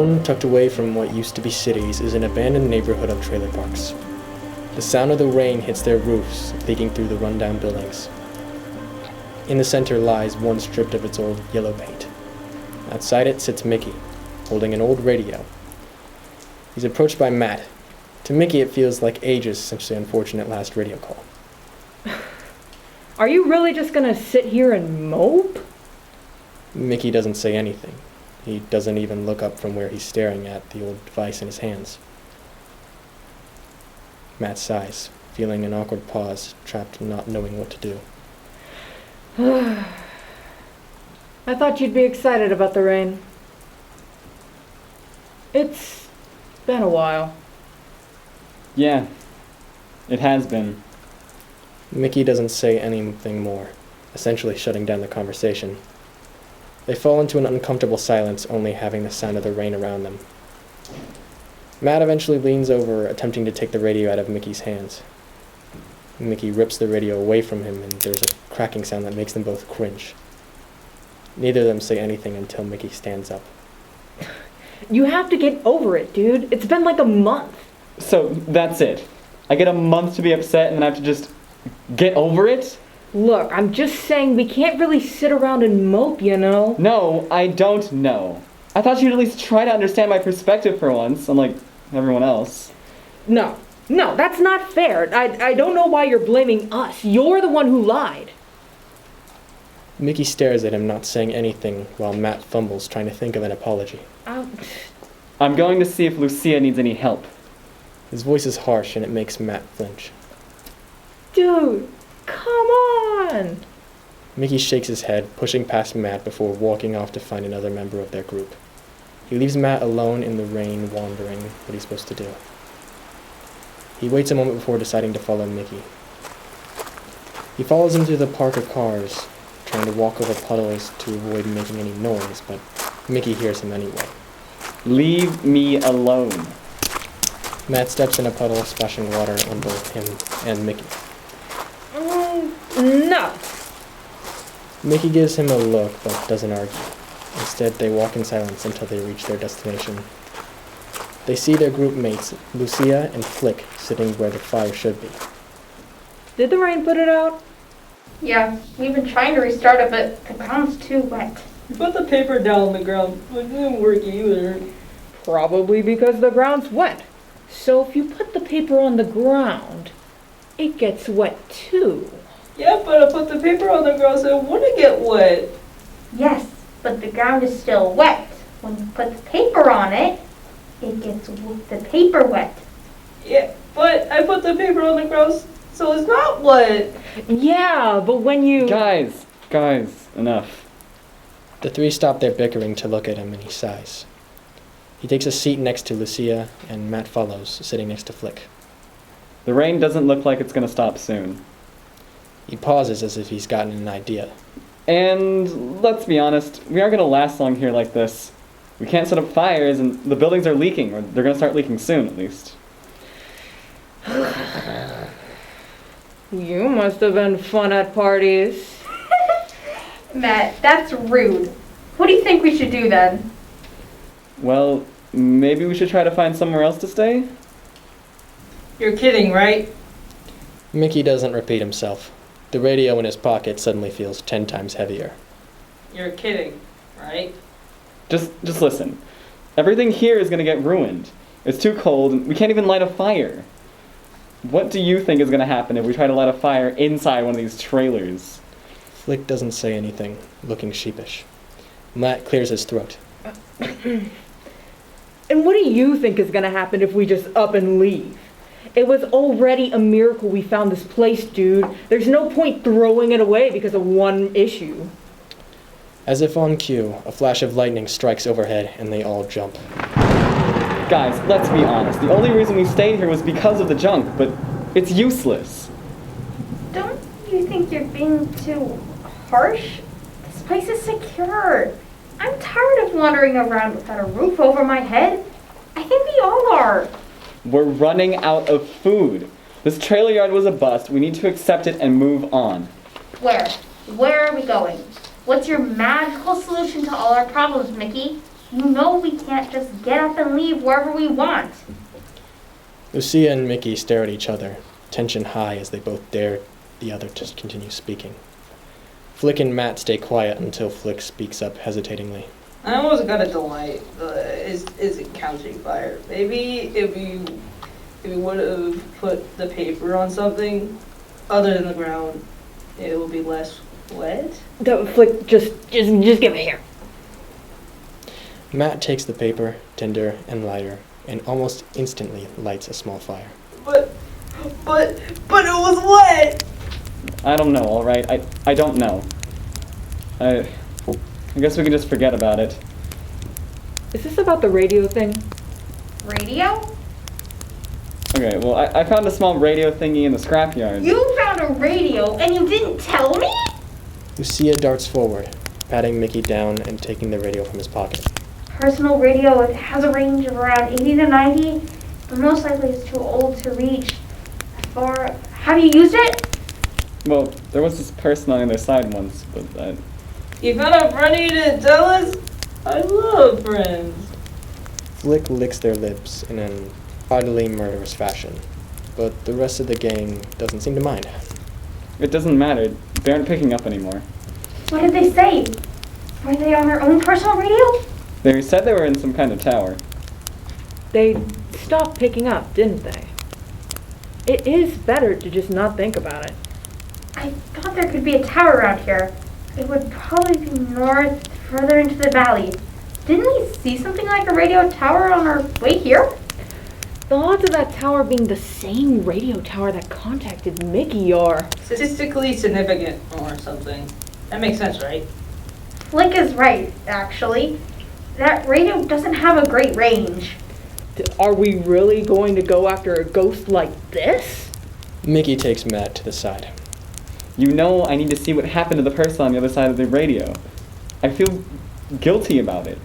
town tucked away from what used to be cities is an abandoned neighborhood of trailer parks. The sound of the rain hits their roofs, leaking through the rundown buildings. In the center lies one stripped of its old yellow paint. Outside it sits Mickey, holding an old radio. He's approached by Matt. To Mickey, it feels like ages since the unfortunate last radio call. Are you really just gonna sit here and mope? Mickey doesn't say anything. He doesn't even look up from where he's staring at the old device in his hands. Matt sighs, feeling an awkward pause, trapped not knowing what to do. I thought you'd be excited about the rain. It's been a while. Yeah, it has been. Mickey doesn't say anything more, essentially shutting down the conversation. They fall into an uncomfortable silence, only having the sound of the rain around them. Matt eventually leans over, attempting to take the radio out of Mickey's hands. Mickey rips the radio away from him, and there's a cracking sound that makes them both cringe. Neither of them say anything until Mickey stands up. You have to get over it, dude. It's been like a month. So, that's it. I get a month to be upset and then I have to just get over it? Look, I'm just saying we can't really sit around and mope, you know? No, I don't know. I thought you'd at least try to understand my perspective for once, unlike everyone else. No, that's not fair. I don't know why you're blaming us. You're the one who lied. Mickey stares at him, not saying anything, while Matt fumbles, trying to think of an apology. I'm going to see if Lucia needs any help. His voice is harsh, and it makes Matt flinch. Dude, come on! Mickey shakes his head, pushing past Matt before walking off to find another member of their group. He leaves Matt alone in the rain, wondering what he's supposed to do. He waits a moment before deciding to follow Mickey. He follows him through the park of cars, trying to walk over puddles to avoid making any noise, but Mickey hears him anyway. Leave me alone. Matt steps in a puddle, splashing water on both him and Mickey. No. Mickey gives him a look, but doesn't argue. Instead, they walk in silence until they reach their destination. They see their group mates, Lucia and Flick, sitting where the fire should be. Did the rain put it out? Yeah, we've been trying to restart it, but the ground's too wet. You put the paper down on the ground. It didn't work either. Probably because the ground's wet. So if you put the paper on the ground, it gets wet too. Yeah, but I put the paper on the ground so it wouldn't get wet. Yes, but the ground is still wet. When you put the paper on it, it gets the paper wet. Yeah, but I put the paper on the ground so it's not wet. Yeah, but when you... Guys, enough. The three stop their bickering to look at him, and he sighs. He takes a seat next to Lucia, and Matt follows, sitting next to Flick. The rain doesn't look like it's going to stop soon. He pauses as if he's gotten an idea. And let's be honest, we aren't going to last long here like this. We can't set up fires, and the buildings are leaking, or they're going to start leaking soon, at least. You must have been fun at parties. Matt, that's rude. What do you think we should do then? Well, maybe we should try to find somewhere else to stay? You're kidding, right? Mickey doesn't repeat himself. The radio in his pocket suddenly feels 10 times heavier. You're kidding, right? Just listen. Everything here is going to get ruined. It's too cold, and we can't even light a fire. What do you think is going to happen if we try to light a fire inside one of these trailers? Flick doesn't say anything, looking sheepish. Matt clears his throat. And what do you think is gonna happen if we just up and leave? It was already a miracle we found this place, dude. There's no point throwing it away because of one issue. As if on cue, a flash of lightning strikes overhead, and they all jump. Guys, let's be honest. The only reason we stayed here was because of the junk, but it's useless. Don't you think you're being too harsh? This place is secure. I'm tired of wandering around without a roof over my head. I think we all are. We're running out of food. This trailer yard was a bust. We need to accept it and move on. Where? Where are we going? What's your magical solution to all our problems, Mickey? You know we can't just get up and leave wherever we want. Lucia and Mickey stare at each other, tension high as they both dare the other to continue speaking. Flick and Matt stay quiet until Flick speaks up hesitatingly. I almost got a delight. Isn't couching fire. Maybe if you would have put the paper on something other than the ground, it would be less wet. Flick, just give it here. Matt takes the paper, tinder, and lighter, and almost instantly lights a small fire. But it was wet. I don't know, alright? I don't know. I guess we can just forget about it. Is this about the radio thing? Radio? Okay, well, I found a small radio thingy in the scrapyard. You found a radio and you didn't tell me? Lucia darts forward, patting Mickey down and taking the radio from his pocket. Personal radio, it has a range of around 80 to 90, but most likely it's too old to reach. Have you used it? Well, there was this person on the other side once, but You found a friend you didn't tell us? I love friends. Flick licks their lips in an oddly murderous fashion, but the rest of the gang doesn't seem to mind. it doesn't matter. They aren't picking up anymore. What did they say? Were they on their own personal radio? They said they were in some kind of tower. They stopped picking up, didn't they? It is better to just not think about it. I thought there could be a tower around here. It would probably be north, further into the valley. Didn't we see something like a radio tower on our way here? The odds of that tower being the same radio tower that contacted Mickey are... Statistically significant or something. That makes sense, right? Flick is right, actually. That radio doesn't have a great range. Are we really going to go after a ghost like this? Mickey takes Matt to the side. You know I need to see what happened to the person on the other side of the radio. I feel guilty about it.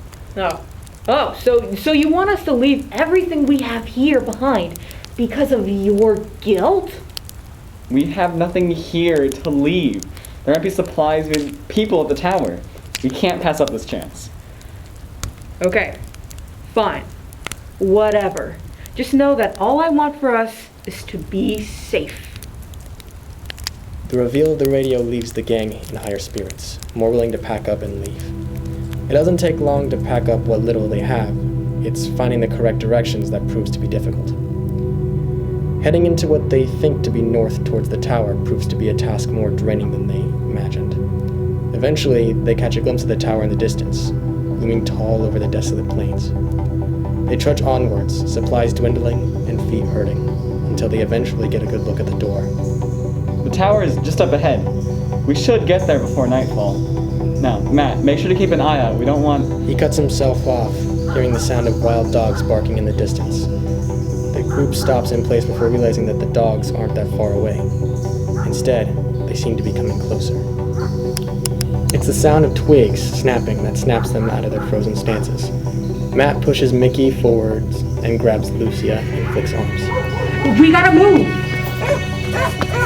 Oh, so you want us to leave everything we have here behind because of your guilt? We have nothing here to leave. There might be supplies and people at the tower. We can't pass up this chance. Okay, fine. Whatever. Just know that all I want for us is to be safe. The reveal of the radio leaves the gang in higher spirits, more willing to pack up and leave. It doesn't take long to pack up what little they have. It's finding the correct directions that proves to be difficult. Heading into what they think to be north towards the tower proves to be a task more draining than they imagined. Eventually, they catch a glimpse of the tower in the distance, looming tall over the desolate plains. They trudge onwards, supplies dwindling and feet hurting, until they eventually get a good look at the door. The tower is just up ahead. We should get there before nightfall. Now, Matt, make sure to keep an eye out. We don't want... He cuts himself off, hearing the sound of wild dogs barking in the distance. The group stops in place before realizing that the dogs aren't that far away. Instead, they seem to be coming closer. It's the sound of twigs snapping that snaps them out of their frozen stances. Matt pushes Mickey forwards and grabs Lucia in Flick's arms. We gotta move!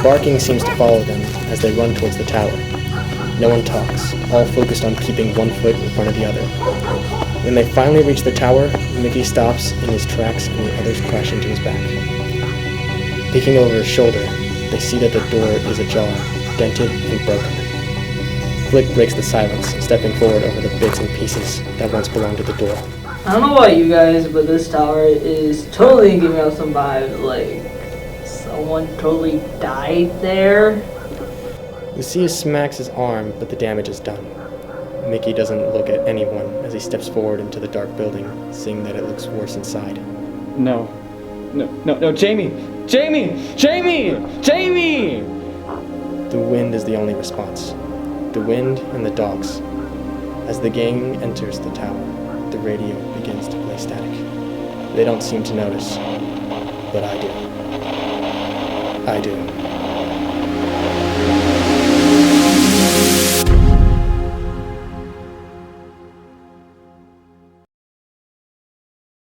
Barking seems to follow them as they run towards the tower. No one talks, all focused on keeping one foot in front of the other. When they finally reach the tower, Mickey stops in his tracks and the others crash into his back. Peeking over his shoulder, they see that the door is ajar, dented and broken. Flick breaks the silence, stepping forward over the bits and pieces that once belonged to the door. I don't know about you guys, but this tower is totally giving out some vibes like someone totally died there. Lucia smacks his arm, but the damage is done. Mickey doesn't look at anyone as he steps forward into the dark building, seeing that it looks worse inside. No, Jamie! Jamie! Jamie! Jamie! The wind is the only response. The wind and the dogs. As the gang enters the tower, the radio begins to play static. They don't seem to notice, but I do. I do.